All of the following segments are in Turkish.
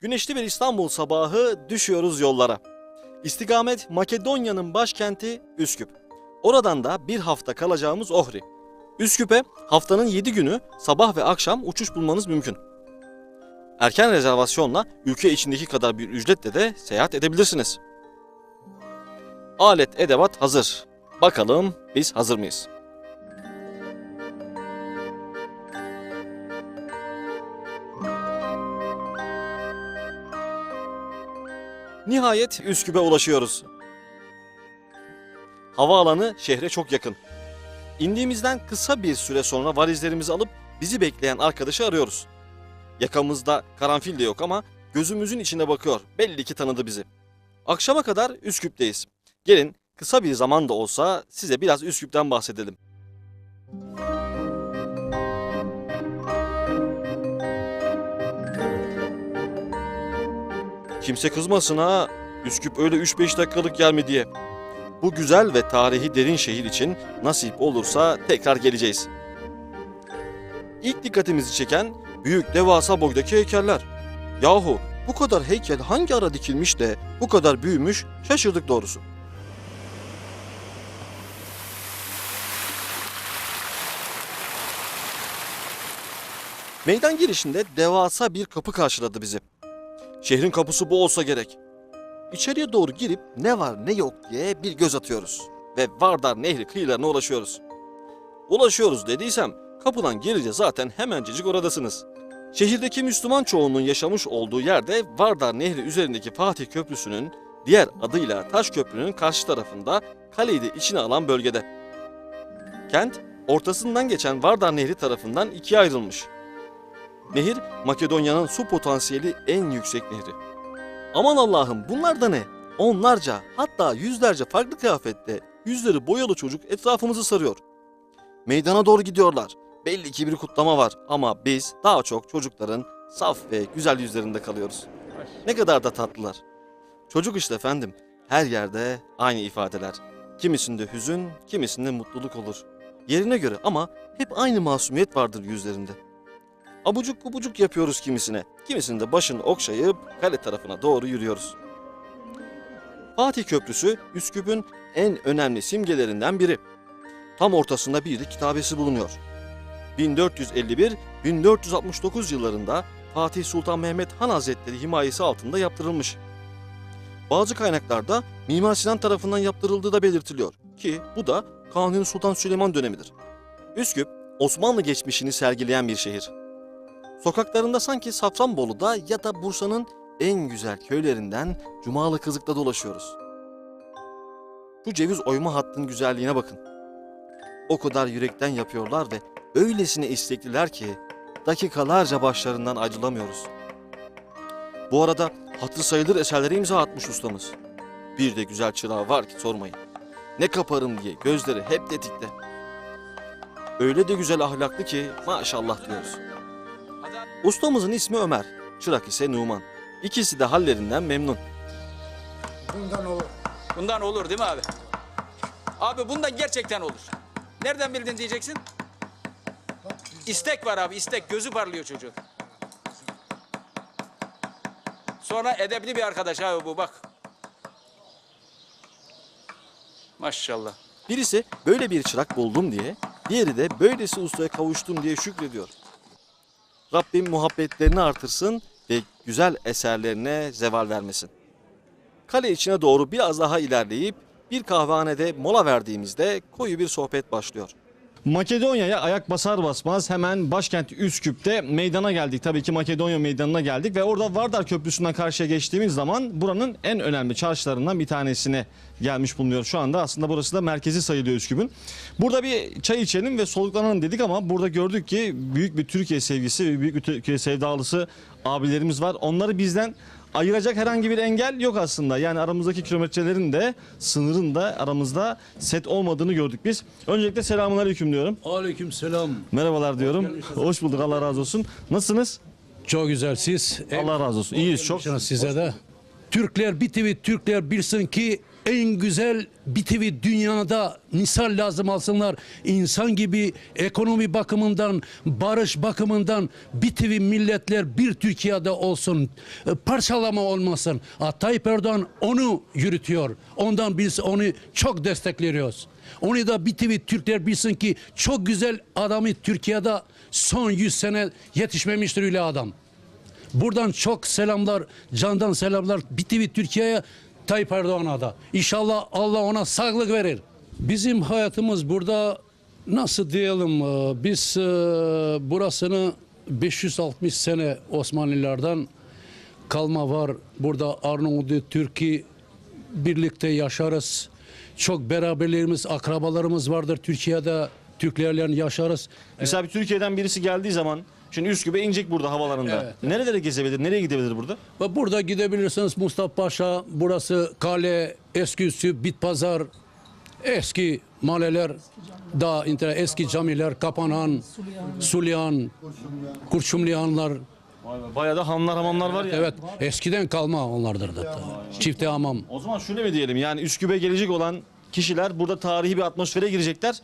Güneşli bir İstanbul sabahı düşüyoruz yollara. İstikamet Makedonya'nın başkenti Üsküp. Oradan da bir hafta kalacağımız Ohri. Üsküp'e haftanın 7 günü sabah ve akşam uçuş bulmanız mümkün. Erken rezervasyonla ülke içindeki kadar bir ücretle de seyahat edebilirsiniz. Alet edevat hazır. Bakalım biz hazır mıyız? Nihayet Üsküp'e ulaşıyoruz. Havaalanı şehre çok yakın. İndiğimizden kısa bir süre sonra valizlerimizi alıp bizi bekleyen arkadaşı arıyoruz. Yakamızda karanfil de yok ama gözümüzün içine bakıyor. Belli ki tanıdı bizi. Akşama kadar Üsküp'teyiz. Gelin kısa bir zaman da olsa size biraz Üsküp'ten bahsedelim. Kimse kızmasın ha, Üsküp öyle 3-5 dakikalık yer mi diye. Bu güzel ve tarihi derin şehir için nasip olursa tekrar geleceğiz. İlk dikkatimizi çeken büyük devasa boydaki heykeller. Yahu bu kadar heykel hangi ara dikilmiş de bu kadar büyümüş, şaşırdık doğrusu. Meydan girişinde devasa bir kapı karşıladı bizi. Şehrin kapısı bu olsa gerek. İçeriye doğru girip ne var ne yok diye bir göz atıyoruz. Ve Vardar Nehri kıyılarına ulaşıyoruz. Ulaşıyoruz dediysem kapıdan girince zaten hemencecik oradasınız. Şehirdeki Müslüman çoğunluğun yaşamış olduğu yerde Vardar Nehri üzerindeki Fatih Köprüsü'nün diğer adıyla Taş Köprü'nün karşı tarafında kaleyi de içine alan bölgede. Kent ortasından geçen Vardar Nehri tarafından ikiye ayrılmış. Nehir Makedonya'nın su potansiyeli en yüksek nehri. Aman Allah'ım bunlar da ne? Onlarca hatta yüzlerce farklı kıyafette yüzleri boyalı çocuk etrafımızı sarıyor. Meydana doğru gidiyorlar. Belli ki bir kutlama var ama biz daha çok çocukların saf ve güzel yüzlerinde kalıyoruz. Ne kadar da tatlılar. Çocuk işte efendim. Her yerde aynı ifadeler. Kimisinde hüzün, kimisinde mutluluk olur. Yerine göre ama hep aynı masumiyet vardır yüzlerinde. Abucuk gubucuk yapıyoruz kimisine. Kimisinde başını okşayıp kale tarafına doğru yürüyoruz. Fatih Köprüsü Üsküp'ün en önemli simgelerinden biri. Tam ortasında bir de kitabesi bulunuyor. 1451-1469 yıllarında Fatih Sultan Mehmet Han Hazretleri himayesi altında yaptırılmış. Bazı kaynaklarda Mimar Sinan tarafından yaptırıldığı da belirtiliyor ki bu da Kanuni Sultan Süleyman dönemidir. Üsküp, Osmanlı geçmişini sergileyen bir şehir. Sokaklarında sanki Safranbolu'da ya da Bursa'nın en güzel köylerinden Cumalı Kızık'ta dolaşıyoruz. Şu ceviz oyma hattının güzelliğine bakın. O kadar yürekten yapıyorlar ve öylesine istekliler ki dakikalarca başlarından ayrılamıyoruz. Bu arada hatırı sayılır eserlere imza atmış ustamız. Bir de güzel çırağı var ki sormayın. Ne kaparım diye gözleri hep tetikte. Öyle de güzel ahlaklı ki maşallah diyoruz. Ustamızın ismi Ömer, çırak ise Numan. İkisi de hallerinden memnun. Bundan olur. Bundan olur değil mi abi? Abi bundan gerçekten olur. Nereden bildin diyeceksin? İstek var abi, istek. Gözü parlıyor çocuğun. Sonra edepli bir arkadaş abi bu bak. Maşallah. Birisi böyle bir çırak buldum diye, diğeri de böylesi ustaya kavuştum diye şükrediyor. Rabbim muhabbetlerini artırsın ve güzel eserlerine zeval vermesin. Kale içine doğru biraz daha ilerleyip bir kahvehanede mola verdiğimizde koyu bir sohbet başlıyor. Makedonya'ya ayak basar basmaz hemen başkent Üsküp'te meydana geldik. Tabii ki Makedonya meydanına geldik ve orada Vardar Köprüsü'nden karşıya geçtiğimiz zaman buranın en önemli çarşılarından bir tanesine gelmiş bulunuyoruz. Şu anda aslında burası da merkezi sayılıyor Üsküp'ün. Burada bir çay içelim ve soluklanalım dedik ama burada gördük ki büyük bir Türkiye sevgisi ve büyük bir Türkiye sevdalısı abilerimiz var. Onları bizden ayıracak herhangi bir engel yok aslında. Yani aramızdaki kilometrelerin de sınırın da aramızda set olmadığını gördük biz. Öncelikle selamünaleyküm diyorum. Aleykümselam. Merhabalar diyorum. Hoş bulduk. Allah razı olsun. Nasılsınız? Çok güzel siz. Allah razı olsun. İyiyiz çok. Size de. Türkler bir TV Türkler bilsin ki en güzel BTV dünyada misal lazım alsınlar. İnsan gibi ekonomi bakımından, barış bakımından BTV milletler bir Türkiye'de olsun. Parçalama olmasın. Tayyip Erdoğan onu yürütüyor. Ondan biz onu çok destekliyoruz. Onu da BTV Türkler bilsin ki çok güzel adamı Türkiye'de son 100 sene yetişmemiştir öyle adam. Buradan çok selamlar, candan selamlar BTV Türkiye'ye, Tayyip Erdoğan'a da. İnşallah Allah ona sağlık verir. Bizim hayatımız burada nasıl diyelim, biz burasını 560 sene Osmanlılardan kalma var. Burada Arnavut, Türkiye birlikte yaşarız. Çok beraberlerimiz, akrabalarımız vardır Türkiye'de. Türklerle yaşarız. Mesela bir Türkiye'den birisi geldiği zaman şimdi Üsküp'e inecek burada havalarında. Evet. Nerelere gezebilir, nereye gidebilir burada? Ve burada gidebilirsiniz Mustafa Paşa, burası Kale, Eskiüstü, Bitpazar, eski mahalleler, daha eski camiler, Kapanan, Sulyan, Kurşumliyanlar. Bayağı da hamlar hamamlar var ya. Evet, eskiden kalma onlardır da. Çifte hamam. O zaman şöyle mi diyelim, yani Üsküp'e gelecek olan kişiler burada tarihi bir atmosfere girecekler.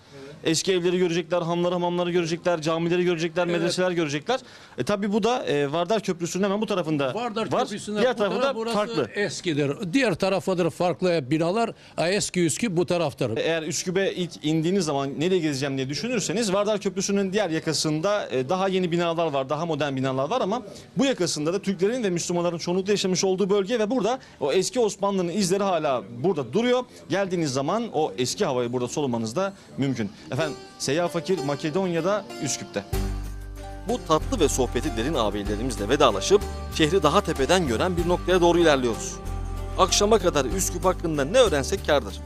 Eski evleri görecekler, hamları hamamları görecekler, camileri görecekler, medreseler görecekler. Tabii bu da Vardar Köprüsü'nün hemen bu tarafında Vardar var. Köprüsü'nde Diğer bu tarafı taraf, da burası farklı. eskidir. Diğer tarafıdır farklı binalar. Eski Üsküp bu taraftar. Eğer Üsküp'e ilk indiğiniz zaman nereye gezeceğim diye düşünürseniz Vardar Köprüsü'nün diğer yakasında daha yeni binalar var, daha modern binalar var ama bu yakasında da Türklerin ve Müslümanların çoğunlukla yaşamış olduğu bölge ve burada o eski Osmanlı'nın izleri hala burada duruyor. Geldiğiniz zaman o eski havayı burada solumanız da mümkün. Efendim, Seyyah Fakir Makedonya'da, Üsküp'te. Bu tatlı ve sohbeti derin ağabeylerimizle vedalaşıp şehri daha tepeden gören bir noktaya doğru ilerliyoruz. Akşama kadar Üsküp hakkında ne öğrensek kârdır.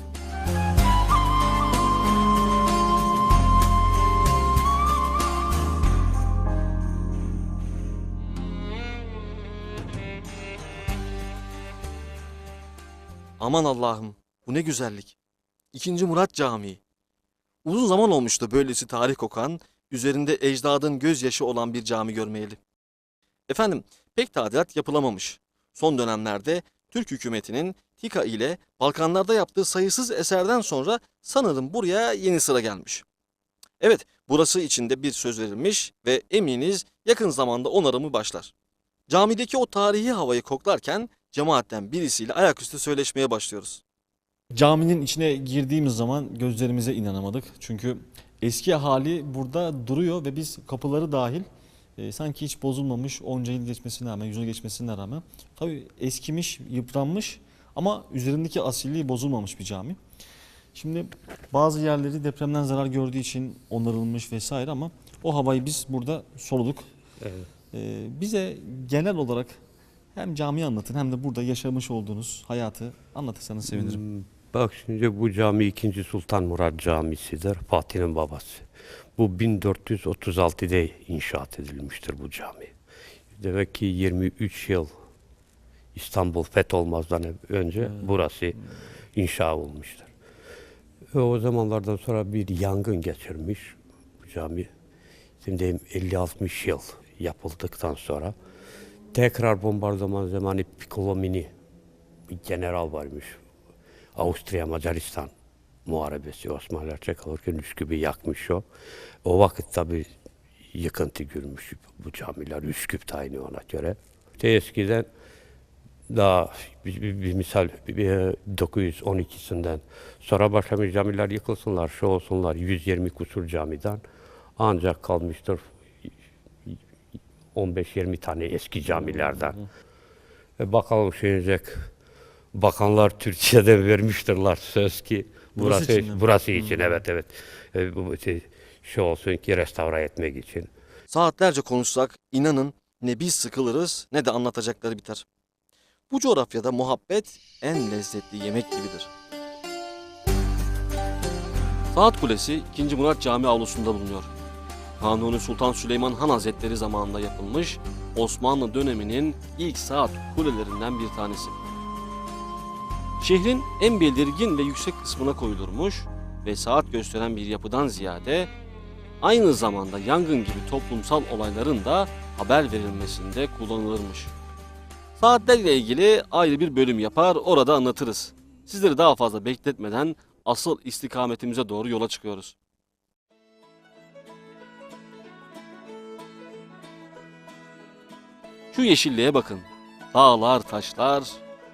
Aman Allah'ım, bu ne güzellik. 2. Murat Camii. Uzun zaman olmuştu böylesi tarih kokan, üzerinde ecdadın gözyaşı olan bir cami görmeyeli. Efendim, pek tadilat yapılamamış. Son dönemlerde Türk hükümetinin TİKA ile Balkanlarda yaptığı sayısız eserden sonra sanırım buraya yeni sıra gelmiş. Evet, burası içinde bir söz verilmiş ve eminiz yakın zamanda onarımı başlar. Camideki o tarihi havayı koklarken cemaatten birisiyle ayaküstü söyleşmeye başlıyoruz. Caminin içine girdiğimiz zaman gözlerimize inanamadık. Çünkü eski hali burada duruyor ve biz kapıları dahil sanki hiç bozulmamış, onca yıl geçmesine rağmen, 100 yıl geçmesine rağmen tabii eskimiş, yıpranmış ama üzerindeki asilliği bozulmamış bir cami. Şimdi bazı yerleri depremden zarar gördüğü için onarılmış vesaire ama o havayı biz burada soluduk. Evet. Bize genel olarak hem camiyi anlatın hem de burada yaşamış olduğunuz hayatı anlatırsanız sevinirim. Bak şimdi bu cami 2. Sultan Murat Camisi'dir. Fatih'in babası. Bu 1436'da inşaat edilmiştir bu cami. Demek ki 23 yıl İstanbul fetholmazdan önce burası inşa olmuştur. Ve o zamanlardan sonra bir yangın geçirmiş bu cami. Şimdi 50-60 yıl yapıldıktan sonra tekrar bombardıman zamanı Piccolomini bir general varmış. Avusturya Macaristan muharebesi, Osmanlılar kalırken Üsküp'ü yakmış o. O vakit tabii yıkıntı görmüş bu camiler, Üsküp'te aynı ona göre. Eskiden daha bir misal 1912'sinden sonra başlamış camiler yıkılsınlar, şu olsunlar 120 kusur camiden ancak kalmıştır 15-20 tane eski camilerden. Bakalım şimdi bakanlar Türkiye'de vermiştirler söz ki burası için evet. Bu şu olsun ki restore etmek için. Saatlerce konuşsak inanın ne biz sıkılırız ne de anlatacakları biter. Bu coğrafyada muhabbet en lezzetli yemek gibidir. Saat Kulesi 2. Murat Camii avlusunda bulunuyor. Kanuni Sultan Süleyman Han Hazretleri zamanında yapılmış Osmanlı döneminin ilk saat kulelerinden bir tanesi. Şehrin en belirgin ve yüksek kısmına koyulurmuş ve saat gösteren bir yapıdan ziyade aynı zamanda yangın gibi toplumsal olayların da haber verilmesinde kullanılırmış. Saatlerle ilgili ayrı bir bölüm yapar, orada anlatırız. Sizleri daha fazla bekletmeden asıl istikametimize doğru yola çıkıyoruz. Şu yeşilliğe bakın. Dağlar, taşlar.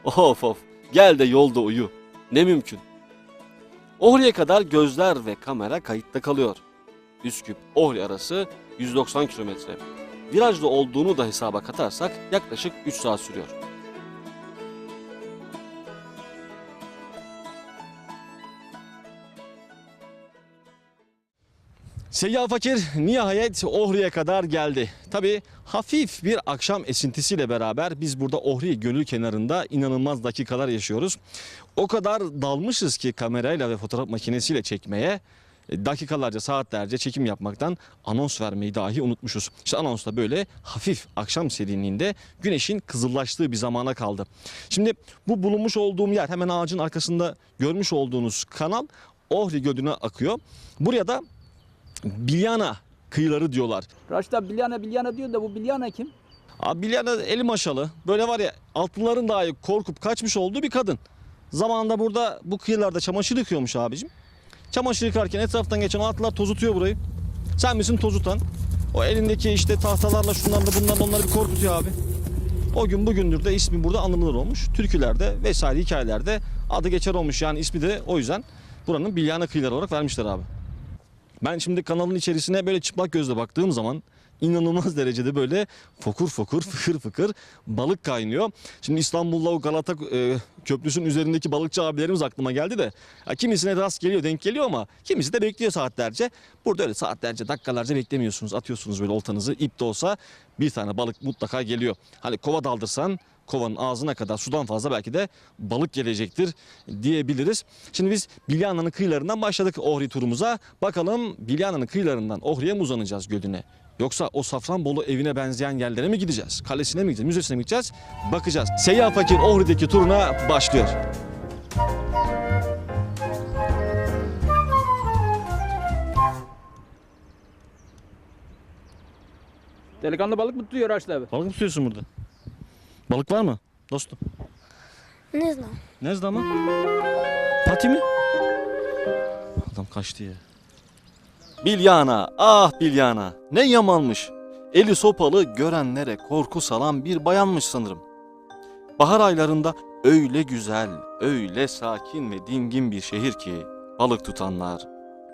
Of of. Gel de yolda uyu. Ne mümkün. Ohri'ye kadar gözler ve kamera kayıtta kalıyor. Üsküp-Ohri arası 190 kilometre. Virajda olduğunu da hesaba katarsak yaklaşık 3 saat sürüyor. Seyyah Fakir nihayet Ohri'ye kadar geldi. Tabii hafif bir akşam esintisiyle beraber biz burada Ohri Gölü kenarında inanılmaz dakikalar yaşıyoruz. O kadar dalmışız ki kamerayla ve fotoğraf makinesiyle çekmeye, dakikalarca, saatlerce çekim yapmaktan anons vermeyi dahi unutmuşuz. İşte anons da böyle hafif akşam serinliğinde güneşin kızıllaştığı bir zamana kaldı. Şimdi bu bulunmuş olduğum yer, hemen ağacın arkasında görmüş olduğunuz kanal Ohri Gölü'ne akıyor. Buraya da Bilyana kıyıları diyorlar. Raşit abi Bilyana diyor da bu Bilyana kim? Abi Bilyana eli maşalı. Böyle var ya, altlıların dahi korkup kaçmış olduğu bir kadın. Zamanında burada bu kıyılarda çamaşır yıkıyormuş abicim. Çamaşır yıkarken etraftan geçen atlılar tozutuyor burayı. Sen misin tozutan? O elindeki işte tahtalarla şunlarla bunlarla onları bir korkutuyor abi. O gün bugündür de ismi burada anılır olmuş. Türkülerde vesaire hikayelerde adı geçer olmuş. Yani ismi de o yüzden buranın Bilyana kıyıları olarak vermişler abi. Ben şimdi kanalın içerisine böyle çıplak gözle baktığım zaman inanılmaz derecede böyle fokur fokur, fıkır fıkır balık kaynıyor. Şimdi İstanbul'da o Galata Köprüsü'nün üzerindeki balıkçı abilerimiz aklıma geldi de. Ya kimisine rast geliyor, denk geliyor ama kimisi de bekliyor saatlerce. Burada öyle saatlerce, dakikalarca beklemiyorsunuz. Atıyorsunuz böyle oltanızı, ip de olsa bir tane balık mutlaka geliyor. Hani kova daldırsan kovanın ağzına kadar sudan fazla belki de balık gelecektir diyebiliriz. Şimdi biz Bilyana'nın kıyılarından başladık Ohri turumuza. Bakalım Bilyana'nın kıyılarından Ohri'ye mi uzanacağız, gölüne? Yoksa o Safranbolu evine benzeyen yerlere mi gideceğiz? Kalesine mi gideceğiz? Müzesine mi gideceğiz? Bakacağız. Seyyah Fakir Ohri'deki turuna başlıyor. Delikanlı balık mı tutuyor Raşit abi? Balık mı tutuyorsun burada? Balık var mı dostum? Не знаю. Ne zaman? Pati mi? Adam kaçtı ya. Bilyana, ah Bilyana, ne yamanmış. Eli sopalı, görenlere korku salan bir bayanmış sanırım. Bahar aylarında öyle güzel, öyle sakin ve dingin bir şehir ki balık tutanlar,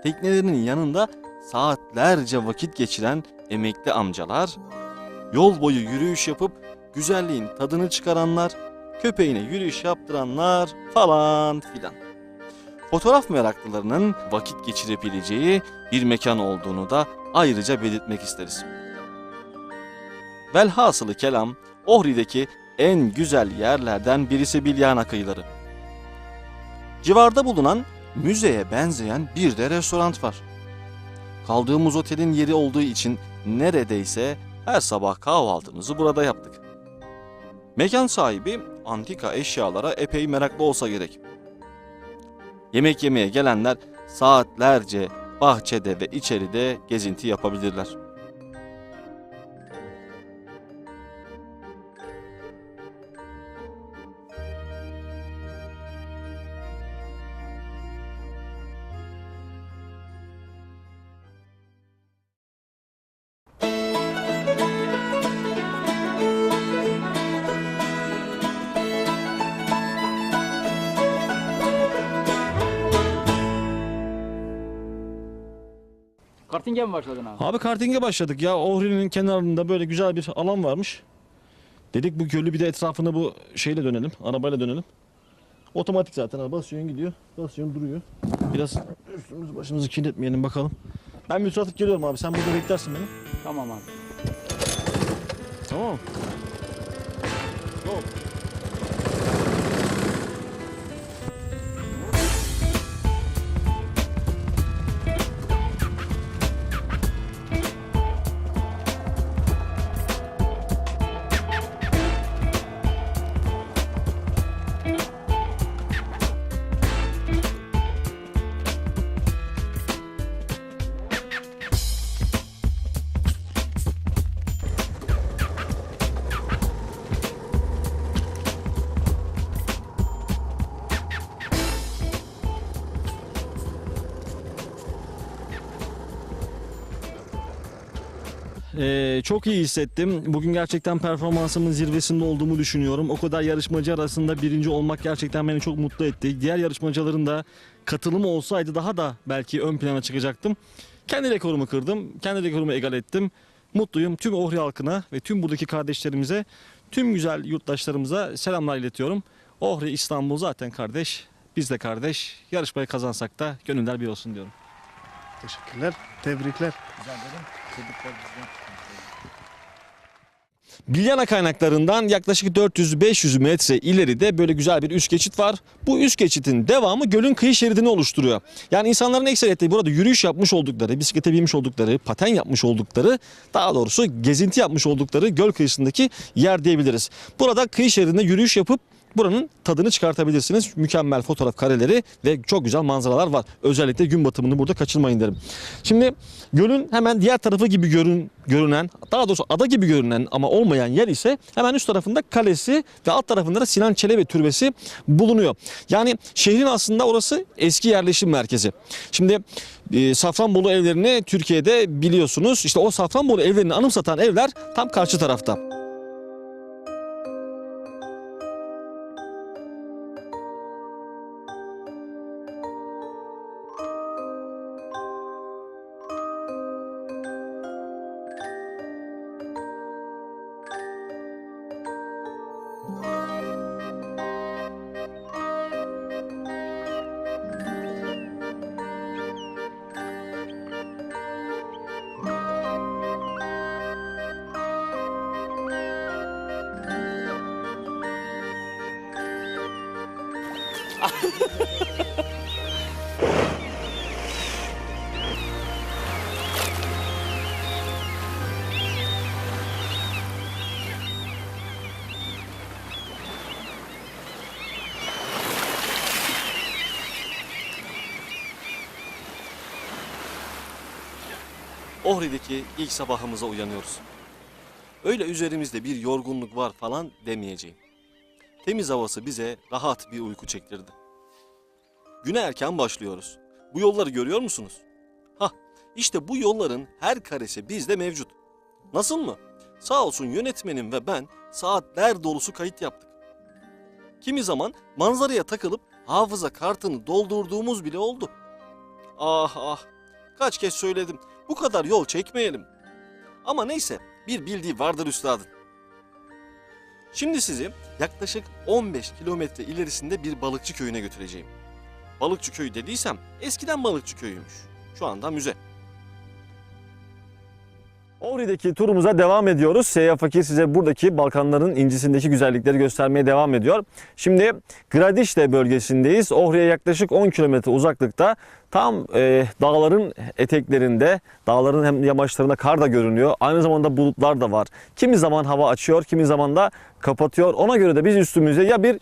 teknelerinin yanında saatlerce vakit geçiren emekli amcalar, yol boyu yürüyüş yapıp güzelliğin tadını çıkaranlar, köpeğine yürüyüş yaptıranlar falan filan. Fotoğraf meraklılarının vakit geçirebileceği bir mekan olduğunu da ayrıca belirtmek isteriz. Velhasılı kelam, Ohri'deki en güzel yerlerden birisi Bilyana kıyıları. Civarda bulunan müzeye benzeyen bir de restoran var. Kaldığımız otelin yeri olduğu için neredeyse her sabah kahvaltımızı burada yaptık. Mekan sahibi antika eşyalara epey meraklı olsa gerek. Yemek yemeye gelenler saatlerce bahçede ve içeride gezinti yapabilirler. Karting'e mi başladın abi? Abi karting'e başladık ya. Ohri'nin kenarında böyle güzel bir alan varmış. Dedik bu gölü bir de etrafını bu şeyle dönelim. Arabayla dönelim. Otomatik zaten abi. Basıyorsun gidiyor. Basıyorsun duruyor. Biraz üstümüzü başımızı kirletmeyelim bakalım. Ben bir trafik geliyorum abi. Sen burada beklersin beni. Tamam abi. Tamam mı? Çok iyi hissettim. Bugün gerçekten performansımın zirvesinde olduğumu düşünüyorum. O kadar yarışmacı arasında birinci olmak gerçekten beni çok mutlu etti. Diğer yarışmacıların da katılımı olsaydı daha da belki ön plana çıkacaktım. Kendi rekorumu kırdım. Kendi rekorumu egal ettim. Mutluyum. Tüm Ohri halkına ve tüm buradaki kardeşlerimize, tüm güzel yurttaşlarımıza selamlar iletiyorum. Ohri İstanbul zaten kardeş. Biz de kardeş. Yarışmayı kazansak da gönüller bir olsun diyorum. Teşekkürler, tebrikler. Bilyana kaynaklarından yaklaşık 400-500 metre ileride böyle güzel bir üst geçit var. Bu üst geçitin devamı gölün kıyı şeridini oluşturuyor. Yani insanların ekseriyetle burada yürüyüş yapmış oldukları, bisiklete binmiş oldukları, paten yapmış oldukları, daha doğrusu gezinti yapmış oldukları göl kıyısındaki yer diyebiliriz. Burada kıyı şeridinde yürüyüş yapıp buranın tadını çıkartabilirsiniz. Mükemmel fotoğraf kareleri ve çok güzel manzaralar var. Özellikle gün batımını burada kaçırmayın derim. Şimdi gölün hemen diğer tarafı gibi görünen, daha doğrusu ada gibi görünen ama olmayan yer ise hemen üst tarafında kalesi ve alt tarafında da Sinan Çelebi Türbesi bulunuyor. Yani şehrin aslında orası eski yerleşim merkezi. Şimdi Safranbolu evlerini Türkiye'de biliyorsunuz. İşte o Safranbolu evlerini anımsatan evler tam karşı tarafta. Ohri'deki ilk sabahımıza uyanıyoruz. Öyle üzerimizde bir yorgunluk var falan demeyeceğim. Temiz havası bize rahat bir uyku çektirdi. Güne erken başlıyoruz. Bu yolları görüyor musunuz? Hah, işte bu yolların her karesi bizde mevcut. Nasıl mı? Sağ olsun yönetmenim ve ben saatler dolusu kayıt yaptık. Kimi zaman manzaraya takılıp hafıza kartını doldurduğumuz bile oldu. Ah ah, kaç kez söyledim. Bu kadar yol çekmeyelim. Ama neyse, bir bildiği vardır üstadın. Şimdi sizi yaklaşık 15 kilometre ilerisinde bir balıkçı köyüne götüreceğim. Balıkçı köyü dediysem eskiden balıkçı köyüymüş. Şu anda müze. Ohri'deki turumuza devam ediyoruz. Seyyah Fakir size buradaki Balkanların incisindeki güzellikleri göstermeye devam ediyor. Şimdi Gradişte bölgesindeyiz. Ohri'ye yaklaşık 10 kilometre uzaklıkta tam dağların eteklerinde, dağların hem yamaçlarında kar da görünüyor. Aynı zamanda bulutlar da var. Kimi zaman hava açıyor, kimi zaman da kapatıyor. Ona göre de biz üstümüze ya bir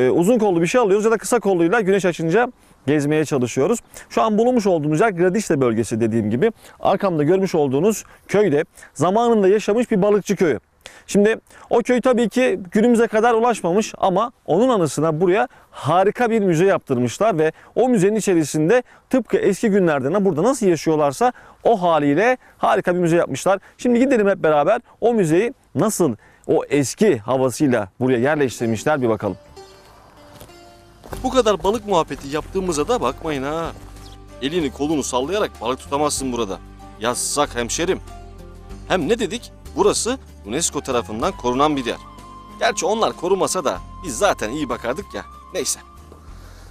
uzun kollu bir şey alıyoruz ya da kısa kolluyla güneş açınca gezmeye çalışıyoruz. Şu an bulunmuş olduğumuz yer Gradişte bölgesi dediğim gibi. Arkamda görmüş olduğunuz köyde zamanında yaşamış bir balıkçı köyü. Şimdi o köy tabii ki günümüze kadar ulaşmamış ama onun anısına buraya harika bir müze yaptırmışlar ve o müzenin içerisinde tıpkı eski günlerde burada nasıl yaşıyorlarsa o haliyle harika bir müze yapmışlar. Şimdi gidelim hep beraber o müzeyi nasıl o eski havasıyla buraya yerleştirmişler bir bakalım. Bu kadar balık muhabbeti yaptığımıza da bakmayın ha. Elini kolunu sallayarak balık tutamazsın burada. Yasak hemşerim. Hem ne dedik? Burası UNESCO tarafından korunan bir yer. Gerçi onlar korumasa da biz zaten iyi bakardık ya. Neyse.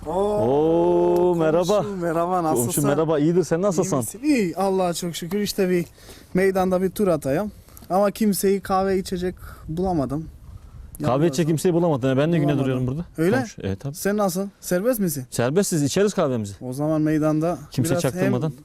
Oo, merhaba. Komşu, merhaba, nasılsın? Komşu merhaba, iyidir, sen nasılsın? İyi, Allah'a çok şükür. İşte bir meydanda bir tur atayım. Ama kimseyi kahve içecek bulamadım. Kahve içecek kimseyi bulamadın. Ben de güne Bulamadım. duruyorum burada. Öyle? Komşu. Evet tabii. Sen nasıl? Serbest misin? Serbestsiz, içeriz kahvemizi. O zaman meydanda Kimse biraz çaktırmadan. hem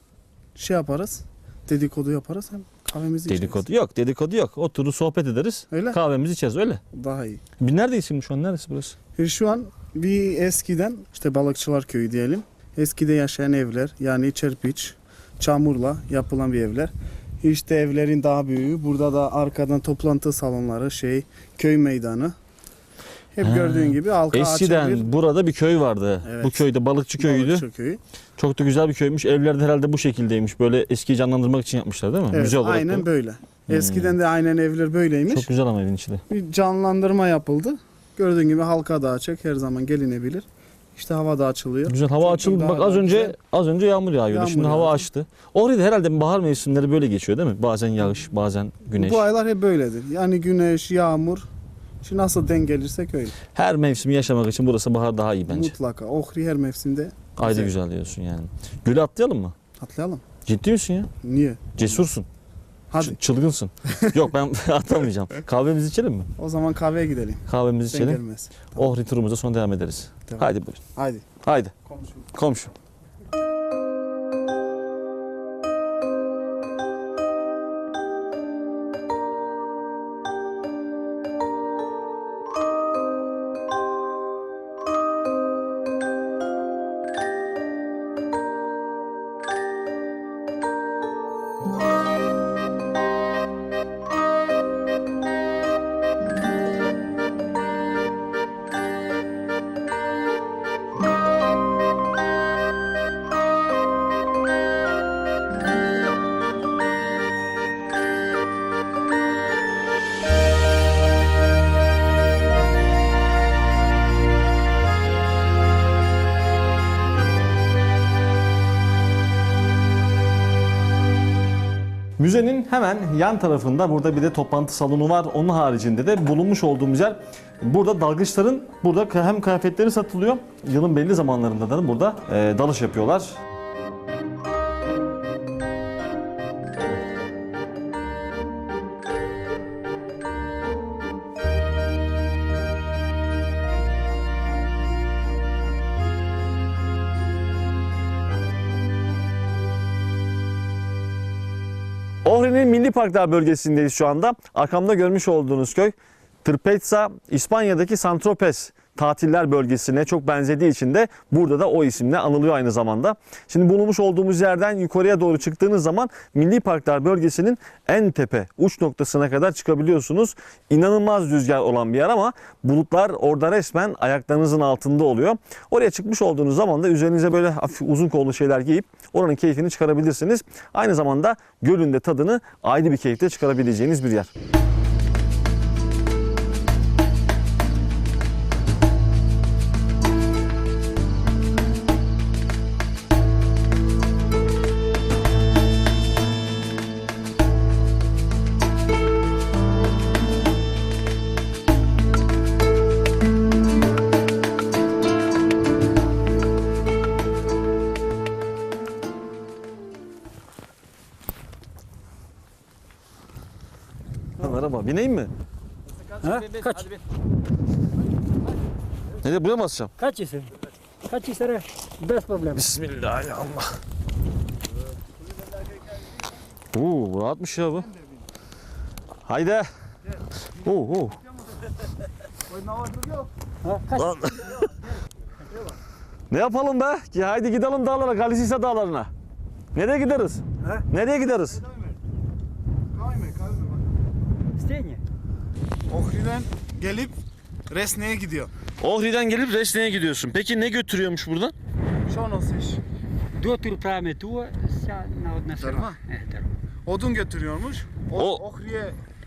şey yaparız, dedikodu yaparız hem kahvemizi Dedikodu yok, dedikodu yok. Oturur sohbet ederiz. Öyle. Kahvemizi içeriz öyle. içeriz. Daha iyi. Neredeyiz şimdi şu an? Neresi burası? Şu an bir eskiden işte balıkçılar köyü diyelim. Eskide yaşayan evler yani çerpiç, çamurla yapılan bir evler. İşte evlerin daha büyüğü. Burada da arkadan toplantı salonları, köy meydanı. Hep gördüğün gibi halka açık Eskiden bir burada bir köy vardı. Evet. Bu köyde balıkçı köyüydü. balıkçı köyü. Çok da güzel bir köymüş. Evler de herhalde bu şekildeymiş. Böyle eskiyi canlandırmak için yapmışlar değil mi? Evet, Müze olarak aynen da. böyle. Eskiden de aynen evler böyleymiş. Çok güzel ama evin içi de. Bir canlandırma yapıldı. Gördüğün gibi halka da açık, her zaman gelinebilir. İşte hava da açılıyor. Güzel hava Çok açıldı. daha Bak da az önce güzel. yağmur yağıyordu. Yağmur Şimdi hava yağdı. açtı. Orada herhalde bahar mevsimleri böyle geçiyor değil mi? Bazen yağış, bazen güneş. Bu aylar hep böyledir. Yani güneş, yağmur. Şimdi nasıl denk gelirsek öyle. Her mevsimi yaşamak için burası bahar daha iyi bence. Mutlaka. Ohri her mevsimde. Ayrı güzel diyorsun yani. Göle atlayalım mı? Atlayalım. Ciddi misin ya? Niye? Cesursun. Hadi. Çılgınsın. Yok ben atlamayacağım. Kahvemizi içelim mi? O zaman kahveye gidelim. Kahvemizi Sen içelim. gelmez. Ohri turumuza sonra devam ederiz. Tamam. Haydi buyurun. Haydi. Haydi. Komşu. Komşu. Müzenin hemen yan tarafında burada bir de toplantı salonu var. Onun haricinde de bulunmuş olduğumuz yer burada dalgıçların burada hem kıyafetleri satılıyor. Yılın belli zamanlarında da burada dalış yapıyorlar. Ohri'nin Milli Parklar bölgesindeyiz şu anda. Arkamda görmüş olduğunuz köy Târpeța, İspanya'daki Saint-Tropez tatiller bölgesine çok benzediği için de burada da o isimle anılıyor aynı zamanda. Şimdi bulunmuş olduğumuz yerden yukarıya doğru çıktığınız zaman Milli Parklar bölgesinin en tepe uç noktasına kadar çıkabiliyorsunuz. İnanılmaz rüzgar olan bir yer ama bulutlar orada resmen ayaklarınızın altında oluyor. Oraya çıkmış olduğunuz zaman da üzerinize böyle hafif uzun kollu şeyler giyip oranın keyfini çıkarabilirsiniz. Aynı zamanda gölün de tadını ayrı bir keyifle çıkarabileceğiniz bir yer. Merhaba, bineyim mi? Ha? Kaç? Nereye, buraya mı basacağım? Kaç isim? Kaç isim? Bez problem. Bismillahirrahmanirrahim. Oo, rahatmış ya bu. Haydi. Oo. Ha? Kaç? Lan. Ne yapalım be? Ki haydi gidelim dağlara, Galisisa dağlarına. Nereye gideriz? He? Nereye gideriz? Steni. Ohri'den gelip Resne'ye gidiyor. Ohri'den gelip Resne'ye gidiyorsun. Peki ne götürüyormuş buradan? Şu an nosiš. Do turprame tu sa na odna Darma? srma. Darma. Odun götürüyormuş. O-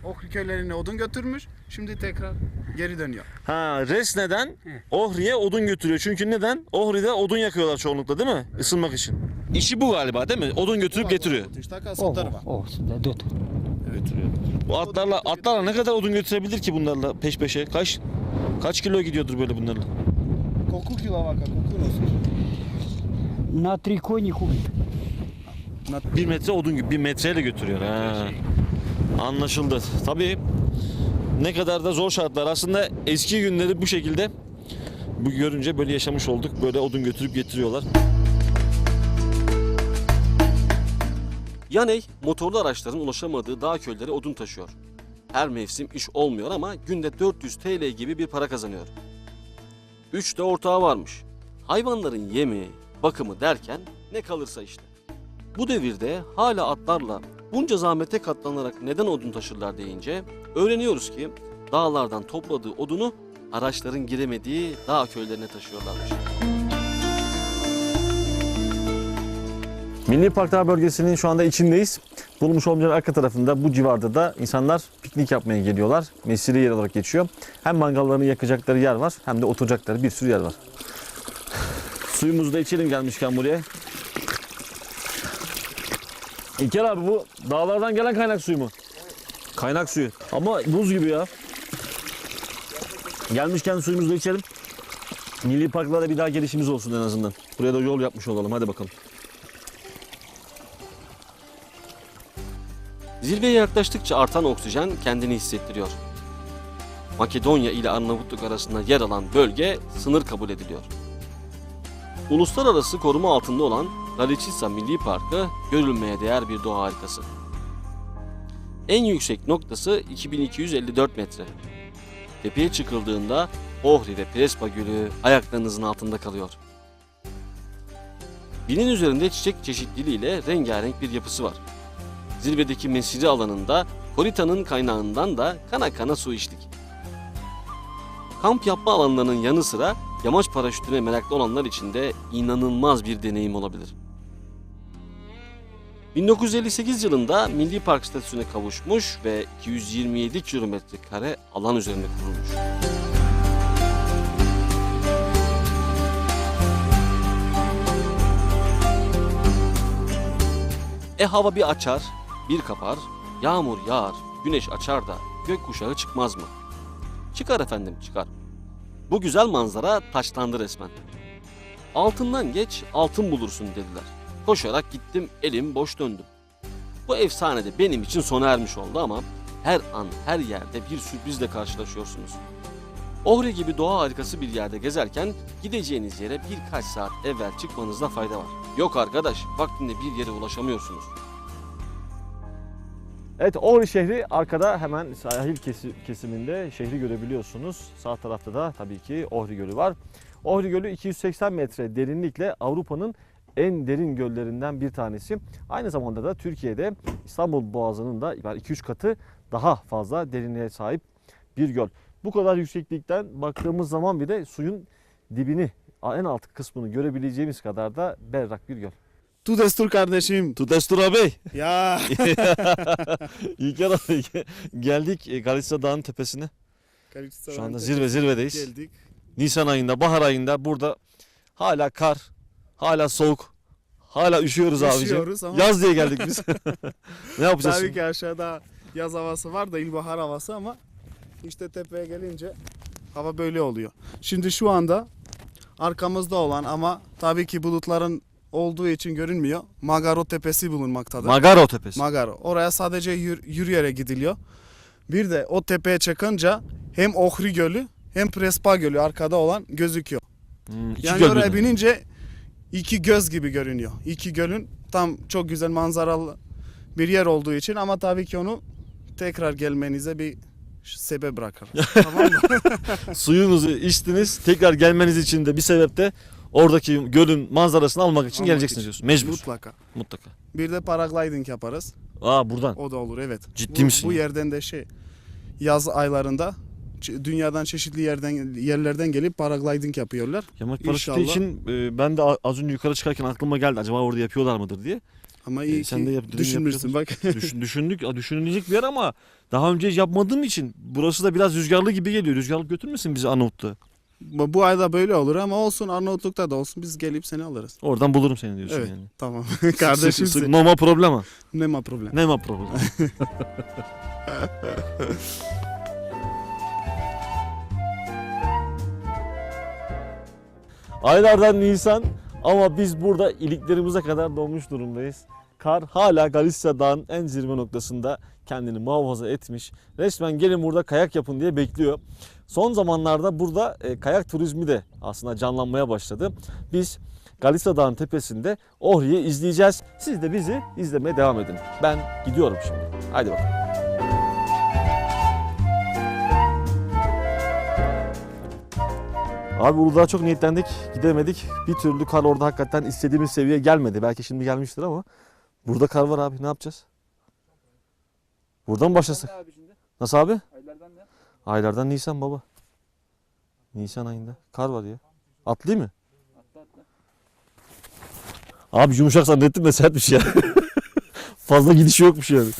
Ohri köylerine odun götürmüş. Şimdi tekrar geri dönüyor. Ha, Resne'den Ohri'ye odun götürüyor. Çünkü neden? Ohri'de odun yakıyorlar çoğunlukla değil mi? Isınmak için. İşi bu galiba değil mi? Odun götürüp getiriyor. Do tu. Bu atlarla ne kadar odun götürebilir ki bunlarla peş peşe? Kaç kilo gidiyordur böyle bunlarla? Koliko kilovaka, koliko nosiš? Na 3 konji hubi. 1 metre odun gibi 1 metreyle götürüyor. Ha. Anlaşıldı. Tabii ne kadar da zor şartlar. Aslında eski günleri bu şekilde bu görünce böyle yaşamış olduk. Böyle odun götürüp getiriyorlar. Yaney, motorlu araçların ulaşamadığı dağ köylere odun taşıyor. Her mevsim iş olmuyor ama günde 400 TL gibi bir para kazanıyor. 3 de ortağı varmış. Hayvanların yemi, bakımı derken ne kalırsa işte. Bu devirde hala atlarla bunca zahmete katlanarak neden odun taşırlar deyince öğreniyoruz ki dağlardan topladığı odunu araçların giremediği dağ köylerine taşıyorlarmış. Milli Parklar Bölgesi'nin şu anda içindeyiz. Bulunmuş olmayan arka tarafında bu civarda da insanlar piknik yapmaya geliyorlar. Mesire yer olarak geçiyor. Hem mangallarını yakacakları yer var hem de oturacakları bir sürü yer var. Suyumuzu da içelim gelmişken buraya. İlker abi bu dağlardan gelen kaynak suyu mu? Kaynak suyu. Ama buz gibi ya. Gelmişken suyumuzu da içelim. Milli parklara bir daha gelişimiz olsun en azından. Buraya da yol yapmış olalım. Hadi bakalım. Zirveye yaklaştıkça artan oksijen kendini hissettiriyor. Makedonya ile Arnavutluk arasında yer alan bölge sınır kabul ediliyor. Uluslararası koruma altında olan Galiçica Milli Parkı görülmeye değer bir doğa harikası. En yüksek noktası 2254 metre. Tepeye çıkıldığında Ohri ve Prespa Gölü ayaklarınızın altında kalıyor. Binin üzerinde çiçek çeşitliliğiyle rengarenk bir yapısı var. Zirvedeki mesire alanında Korita'nın kaynağından da kana kana su içtik. Kamp yapma alanlarının yanı sıra yamaç paraşütüne meraklı olanlar için de inanılmaz bir deneyim olabilir. 1958 yılında Milli Park statüsüne kavuşmuş ve 227 kilometre kare alan üzerinde kurulmuş. Hava bir açar, bir kapar, yağmur yağar, güneş açar da gökkuşağı çıkmaz mı? Çıkar efendim, çıkar. Bu güzel manzara taşlandı resmen. Altından geç, altın bulursun dediler. Koşarak gittim, elim boş döndüm. Bu efsane de benim için sona ermiş oldu ama her an, her yerde bir sürprizle karşılaşıyorsunuz. Ohri gibi doğa harikası bir yerde gezerken gideceğiniz yere birkaç saat evvel çıkmanızda fayda var. Yok arkadaş, vaktinde bir yere ulaşamıyorsunuz. Evet, Ohri şehri arkada hemen sahil kesiminde şehri görebiliyorsunuz. Sağ tarafta da tabii ki Ohri Gölü var. Ohri Gölü 280 metre derinlikle Avrupa'nın en derin göllerinden bir tanesi. Aynı zamanda da Türkiye'de İstanbul Boğazı'nın da 2-3 katı daha fazla derinliğe sahip bir göl. Bu kadar yükseklikten baktığımız zaman bir de suyun dibini, en alt kısmını görebileceğimiz kadar da berrak bir göl. Tu destur kardeşim. Tu destur abi. Ya. İlker abi geldik Galiçica Dağı'nın tepesine. Şu anda zirvedeyiz. Geldik. Nisan ayında, bahar ayında burada hala kar, hala soğuk, hala üşüyoruz Üşüyoruz abicim. ama- Yaz diye geldik biz. Ne yapacağız Tabii şimdi? ki aşağıda yaz havası var da ilkbahar havası ama işte tepeye gelince hava böyle oluyor. Şimdi şu anda arkamızda olan ama tabii ki bulutların olduğu için görünmüyor. Magaro Tepesi bulunmaktadır. Magaro Tepesi. Magaro. Oraya sadece yürüyerek gidiliyor. Bir de o tepeye çıkınca hem Ohri Gölü hem Prespa Gölü arkada olan gözüküyor. İki Yani göl oraya birden. binince iki göz gibi görünüyor. İki gölün tam çok güzel manzaralı bir yer olduğu için ama tabii ki onu tekrar gelmenize bir sebep bırakır. Tamam mı? Suyunuzu içtiniz, tekrar gelmeniz için de bir sebep de oradaki gölün manzarasını almak için Almak geleceksiniz için. diyorsun. Mecbur. Mutlaka. Mutlaka. Bir de paragliding yaparız. Buradan. O da olur evet. Ciddi misin Bu ya? yerden de yaz aylarında dünyadan çeşitli yerlerden gelip paragliding yapıyorlar. Yamaç paraşütü İnşallah. için ben de az önce yukarı çıkarken aklıma geldi. Acaba orada yapıyorlar mıdır diye. Ama iyi Sen ki de dedin, düşünmüşsün bak. Düşündük. Düşünülecek bir yer ama daha önce hiç yapmadığım için burası da biraz rüzgarlı gibi geliyor. Rüzgarlık götürmesin bizi Arnavutluğa. Bu ayda böyle olur ama olsun Arnavutluk'ta da olsun biz gelip seni alırız. Oradan bulurum seni diyorsun Evet yani. tamam. Sık- Kardeşimsin. No problema. Ne problem. Ne problem. Aylardan Nisan ama biz burada iliklerimize kadar donmuş durumdayız. Kar hala Galiçica Dağı'nın en zirve noktasında kendini muhafaza etmiş. Resmen gelin burada kayak yapın diye bekliyor. Son zamanlarda burada kayak turizmi de aslında canlanmaya başladı. Biz Galiçica Dağı'nın tepesinde Ohri'yi izleyeceğiz. Siz de bizi izlemeye devam edin. Ben gidiyorum şimdi. Haydi bakalım. Abi Uludağ'a çok niyetlendik, gidemedik. Bir türlü kar orada hakikaten istediğimiz seviyeye gelmedi. Belki şimdi gelmiştir ama burada kar var abi. Ne yapacağız? Buradan mı başlasak? Nasıl abi? Aylardan Nisan baba. Nisan ayında. Kar var ya. Atlayayım mı? Abi yumuşak zannettim de sertmiş ya. Fazla gidişi yokmuş yani.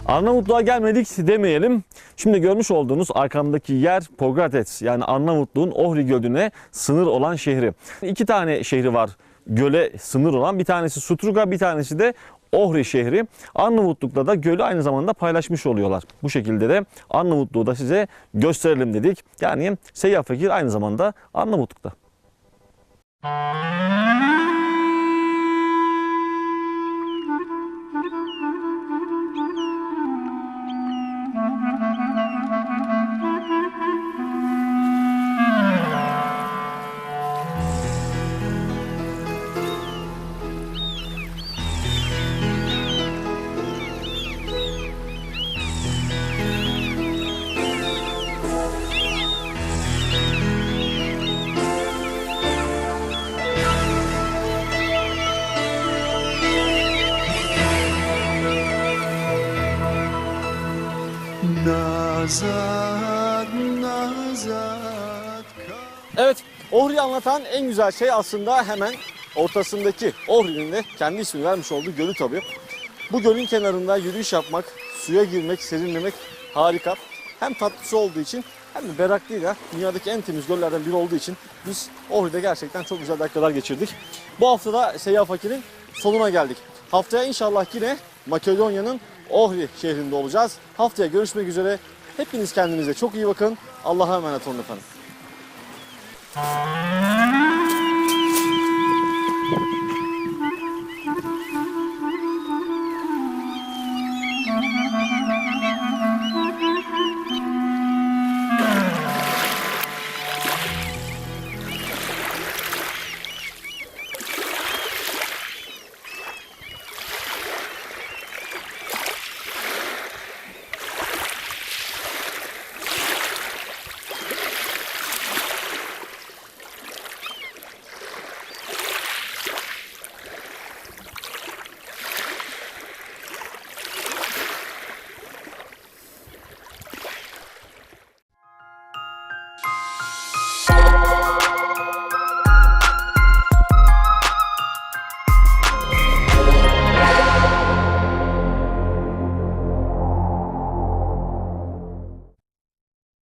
Arnavutluğa gelmedik demeyelim. Şimdi görmüş olduğunuz arkamdaki yer Pogrades, yani Arnavutluğun Ohri Gölü'ne sınır olan şehri. 2 tane şehri var göle sınır olan. Bir tanesi Struga, bir tanesi de Ohri şehri. Arnavutluk'la da gölü aynı zamanda paylaşmış oluyorlar. Bu şekilde de Arnavutluğu da size gösterelim dedik. Yani Seyyah Fakir aynı zamanda Arnavutluk'ta. Evet, Ohri'yi anlatan en güzel şey aslında hemen ortasındaki Ohri'nin de kendi ismini vermiş olduğu gölü tabii. Bu gölün kenarında yürüyüş yapmak, suya girmek, serinlemek harika. Hem tatlısı olduğu için hem de berraklığıyla dünyadaki en temiz göllerden biri olduğu için biz Ohri'de gerçekten çok güzel dakikalar geçirdik. Bu hafta da Seyyah Fakir'in sonuna geldik. Haftaya inşallah yine Makedonya'nın Ohri şehrinde olacağız. Haftaya görüşmek üzere. Hepiniz kendinize çok iyi bakın. Allah'a emanet olun efendim.